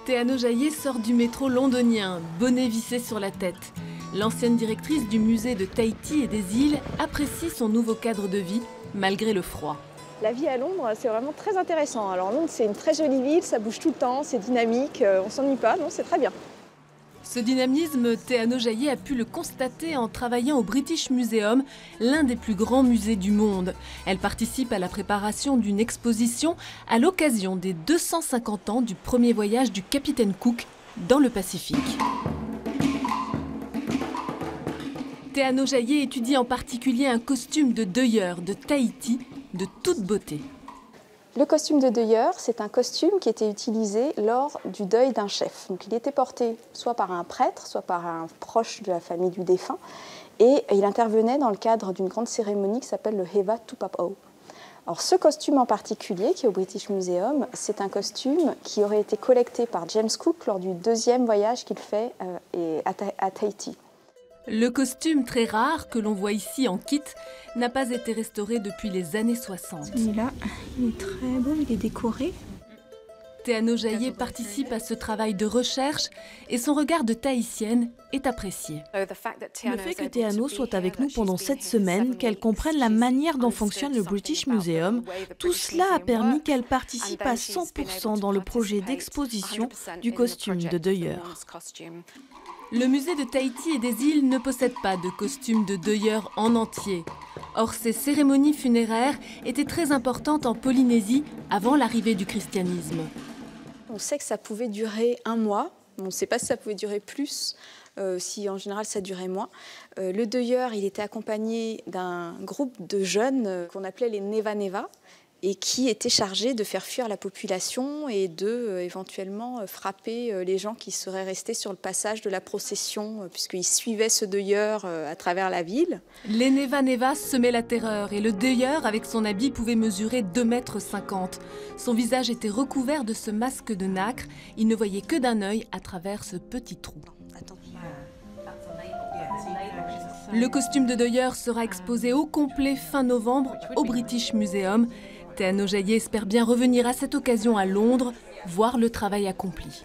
Théano Jaillet sort du métro londonien, bonnet vissé sur la tête. L'ancienne directrice du musée de Tahiti et des îles apprécie son nouveau cadre de vie, malgré le froid. La vie à Londres, c'est vraiment très intéressant. Alors Londres, c'est une très jolie ville, ça bouge tout le temps, c'est dynamique, on s'ennuie pas, non, c'est très bien. Ce dynamisme, Théano Jaillet a pu le constater en travaillant au British Museum, l'un des plus grands musées du monde. Elle participe à la préparation d'une exposition à l'occasion des 250 ans du premier voyage du capitaine Cook dans le Pacifique. Théano Jaillet étudie en particulier un costume de deuilleur de Tahiti de toute beauté. Le costume de deuilleur, c'est un costume qui était utilisé lors du deuil d'un chef. Donc, il était porté soit par un prêtre, soit par un proche de la famille du défunt. Et il intervenait dans le cadre d'une grande cérémonie qui s'appelle le Hewa Tupapau. Alors, ce costume en particulier, qui est au British Museum, c'est un costume qui aurait été collecté par James Cook lors du deuxième voyage qu'il fait à Tahiti. Le costume très rare que l'on voit ici en kit n'a pas été restauré depuis les années 60. Celui-là, il est très beau, il est décoré. Théano Jaillet participe à ce travail de recherche et son regard de Tahitienne est apprécié. Le fait que Théano soit avec nous pendant 7 semaines, qu'elle comprenne la manière dont fonctionne le British Museum, tout cela a permis qu'elle participe à 100% dans le projet d'exposition du costume de deuilleur. Le musée de Tahiti et des îles ne possède pas de costume de deuilleur en entier. Or, ces cérémonies funéraires étaient très importantes en Polynésie avant l'arrivée du christianisme. On sait que ça pouvait durer 1 mois. On ne sait pas si ça pouvait durer plus, si en général ça durait moins. Le deuilleur, il était accompagné d'un groupe de jeunes qu'on appelait les Neva Neva, et qui était chargé de faire fuir la population et de éventuellement frapper les gens qui seraient restés sur le passage de la procession, puisqu'ils suivaient ce deuilleur à travers la ville. Les Neva Neva semaient la terreur et le deuilleur, avec son habit, pouvait mesurer 2,50 mètres. Son visage était recouvert de ce masque de nacre. Il ne voyait que d'un œil à travers ce petit trou. Le costume de deuilleur sera exposé au complet fin novembre au British Museum. Théano Jaillet espère bien revenir à cette occasion à Londres, voir le travail accompli.